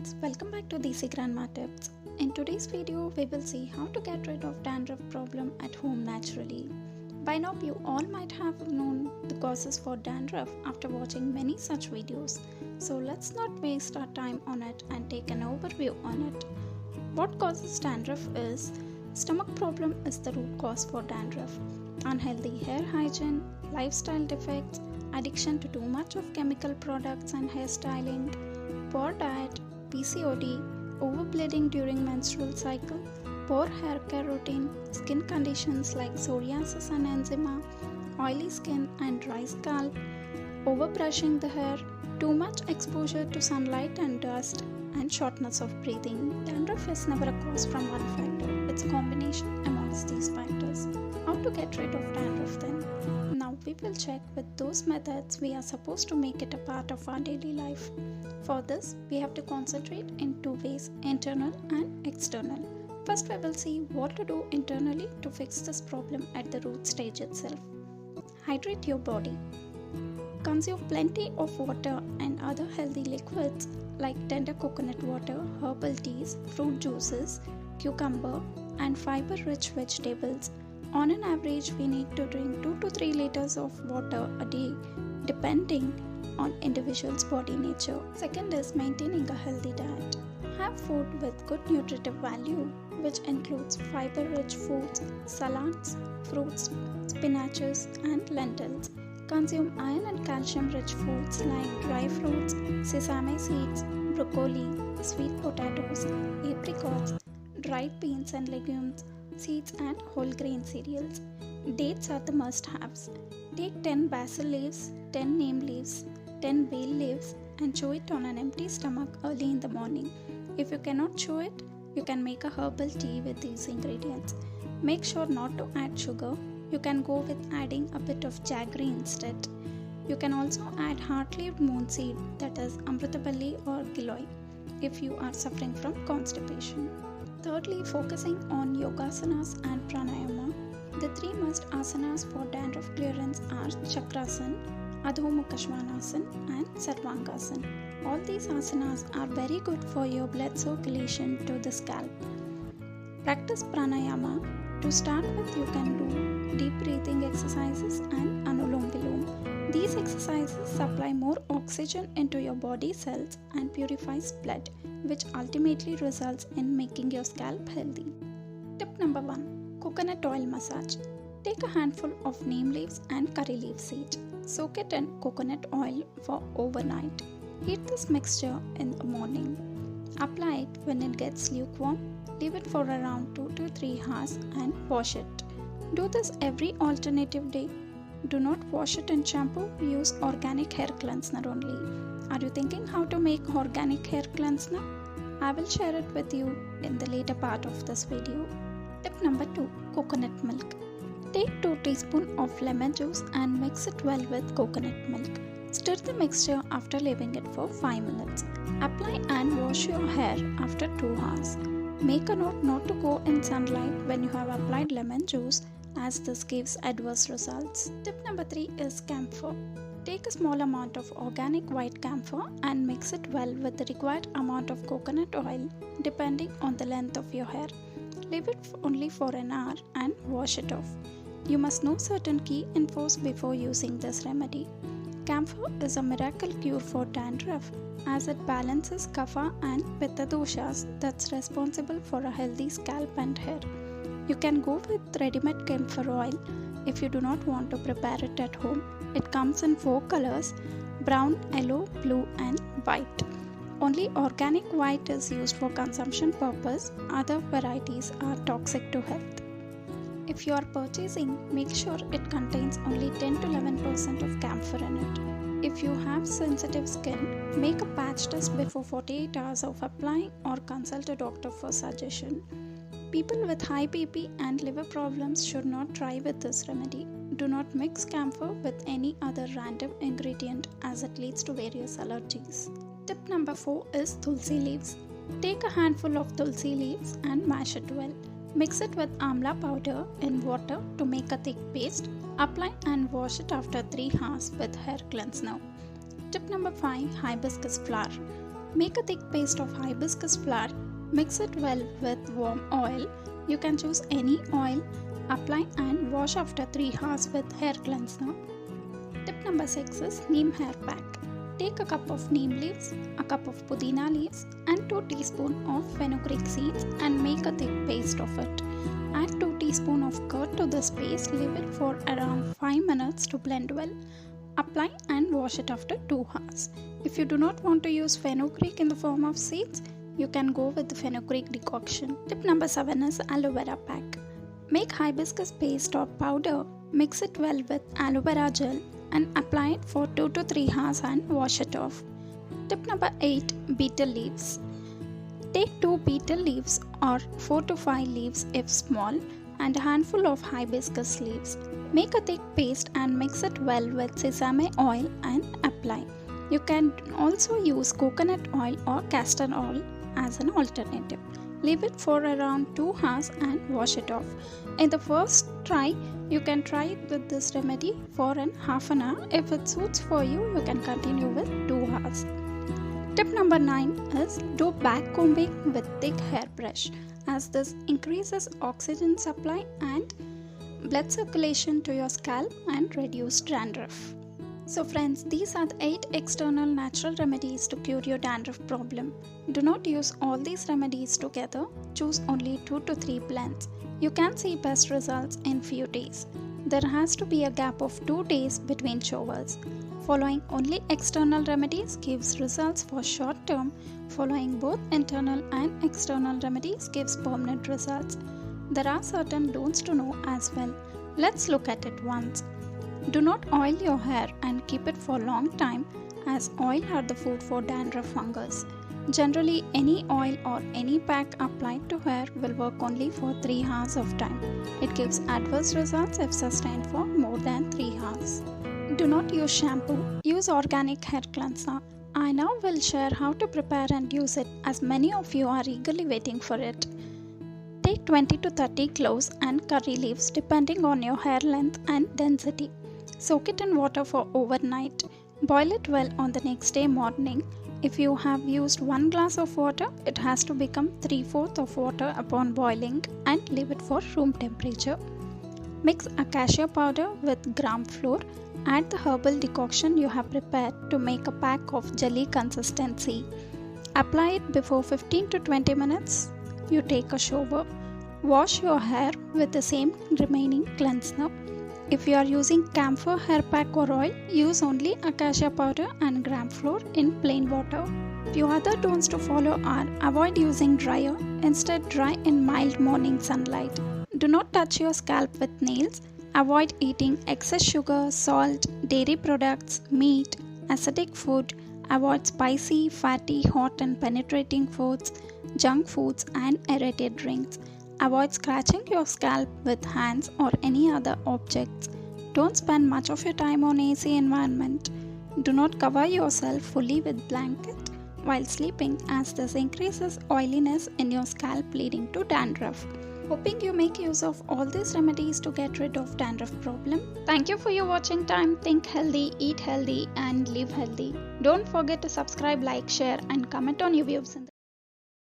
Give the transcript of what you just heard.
friends, welcome back to Desi Grandma Tips. In today's video, we will see how to get rid of dandruff problem at home naturally. By now, you all might have known the causes for dandruff after watching many such videos. So let's not waste our time on it and take an overview on it. What causes dandruff is, stomach problem is the root cause for dandruff. Unhealthy hair hygiene, lifestyle defects, addiction to too much of chemical products and hairstyling, poor diet, PCOD, overbleeding during menstrual cycle, poor hair care routine, skin conditions like psoriasis and eczema, oily skin and dry scalp, overbrushing the hair, too much exposure to sunlight and dust, and shortness of breathing. Dandruff is never a cause from one factor, it's a combination amongst these factors. How to get rid of dandruff then? Now we will check with those methods we are supposed to make it a part of our daily life. For this, we have to concentrate in two ways, internal and external. First, we will see what to do internally to fix this problem at the root stage itself. Hydrate your body. Consume plenty of water and other healthy liquids like tender coconut water, herbal teas, fruit juices, cucumber, and fiber-rich vegetables. On an average, we need to drink 2 to 3 liters of water a day, depending on individual's body nature. Second is maintaining a healthy diet. Have food with good nutritive value, which includes fiber-rich foods, salads, fruits, spinaches, and lentils. Consume iron and calcium-rich foods like dry fruits, sesame seeds, broccoli, sweet potatoes, apricots, dried beans and legumes, seeds and whole grain cereals. Dates are the must-haves. Take 10 basil leaves, 10 neem leaves, 10 bay leaves and chew it on an empty stomach early in the morning. If you cannot chew it, you can make a herbal tea with these ingredients. Make sure not to add sugar. You can go with adding a bit of jaggery instead. You can also add heart-leaved moon seed, that is amrutaballi or giloi, if you are suffering from constipation. Thirdly, focusing on yogasanas and pranayama. The three must asanas for dandruff clearance are chakrasana, adho mukha svanasana and sarvangasana. All these asanas are very good for your blood circulation to the scalp. Practice pranayama. To start with, you can do deep breathing exercises and anulom vilom. These exercises supply more oxygen into your body cells and purifies blood, which ultimately results in making your scalp healthy. Tip number 1. Coconut oil massage. Take a handful of neem leaves and curry leaf seed. Soak it in coconut oil for overnight. Heat this mixture in the morning. Apply it when it gets lukewarm. Leave it for around 2 to 3 hours and wash it. Do this every alternative day. Do not wash it in shampoo. Use organic hair cleanser only. Are you thinking how to make organic hair cleanser? I will share it with you in the later part of this video. Tip number 2. Coconut milk. Take 2 teaspoons of lemon juice and mix it well with coconut milk. Stir the mixture after leaving it for 5 minutes. Apply and wash your hair after 2 hours. Make a note not to go in sunlight when you have applied lemon juice, as this gives adverse results. Tip number 3 is camphor. Take a small amount of organic white camphor and mix it well with the required amount of coconut oil depending on the length of your hair. Leave it only for an hour and wash it off. You must know certain key infos before using this remedy. Camphor is a miracle cure for dandruff as it balances kapha and pitta doshas that's responsible for a healthy scalp and hair. You can go with ready-made camphor oil if you do not want to prepare it at home. It comes in 4 colors: brown, yellow, blue and white. Only organic white is used for consumption purpose. Other varieties are toxic to health. If you are purchasing, make sure it contains only 10 to 11% of camphor in it. If you have sensitive skin, make a patch test before 48 hours of applying or consult a doctor for suggestion. People with high BP and liver problems should not try with this remedy. Do not mix camphor with any other random ingredient as it leads to various allergies. Tip number 4 is tulsi leaves. Take a handful of tulsi leaves and mash it well. Mix it with amla powder in water to make a thick paste. Apply and wash it after 3 hours with hair cleanser. Tip number 5. Hibiscus flower. Make a thick paste of hibiscus flower. Mix it well with warm oil. You can choose any oil. Apply and wash after 3 hours with hair cleanser. Tip number 6 is Neem hair pack. Take a cup of neem leaves, a cup of pudina leaves and 2 teaspoons of fenugreek seeds and make a thick paste of it. Add 2 teaspoons of curd to this paste. Leave it for around 5 minutes to blend well. Apply and wash it after 2 hours. If you do not want to use fenugreek in the form of seeds, you can go with the fenugreek decoction. Tip number 7 is aloe vera pack. Make hibiscus paste or powder. Mix it well with aloe vera gel and apply it for 2 to 3 hours and wash it off. Tip number 8, betel leaves. Take 2 betel leaves or 4 to 5 leaves if small and a handful of hibiscus leaves. Make a thick paste and mix it well with sesame oil and apply. You can also use coconut oil or castor oil as an alternative. Leave it for around 2 hours and wash it off. In the first try, you can try it with this remedy for half an hour. If it suits for you, you can continue with 2 hours. Tip number 9 is do back combing with thick hairbrush, as this increases oxygen supply and blood circulation to your scalp and reduce dandruff. So friends, these are the 8 external natural remedies to cure your dandruff problem. Do not use all these remedies together. Choose only 2 to 3 blends. You can see best results in few days. There has to be a gap of 2 days between showers. Following only external remedies gives results for short term. Following both internal and external remedies gives permanent results. There are certain don'ts to know as well. Let's look at it once. Do not oil your hair and keep it for a long time, as oil are the food for dandruff fungus. Generally, any oil or any pack applied to hair will work only for 3 hours of time. It gives adverse results if sustained for more than 3 hours. Do not use shampoo. Use organic hair cleanser. I now will share how to prepare and use it, as many of you are eagerly waiting for it. Take 20 to 30 cloves and curry leaves depending on your hair length and density. Soak it in water for overnight. Boil it well on the next day morning. If you have used 1 glass of water, it has to become 3/4 of water upon boiling and leave it for room temperature. Mix acacia powder with gram flour. Add the herbal decoction you have prepared to make a pack of jelly consistency. Apply it before 15 to 20 minutes. You take a shower. Wash your hair with the same remaining cleanser. If you are using camphor hair pack or oil, use only acacia powder and gram flour in plain water. Few other don'ts to follow are: avoid using dryer. Instead, dry in mild morning sunlight. Do not touch your scalp with nails. Avoid eating excess sugar, salt, dairy products, meat, acidic food. Avoid spicy, fatty, hot and penetrating foods, junk foods and irritated drinks. Avoid scratching your scalp with hands or any other objects. Don't spend much of your time on AC environment. Do not cover yourself fully with blanket while sleeping, as this increases oiliness in your scalp leading to dandruff. Hoping you make use of all these remedies to get rid of dandruff problem. Thank you for your watching time. Think healthy, eat healthy and live healthy. Don't forget to subscribe, like, share and comment on your views in the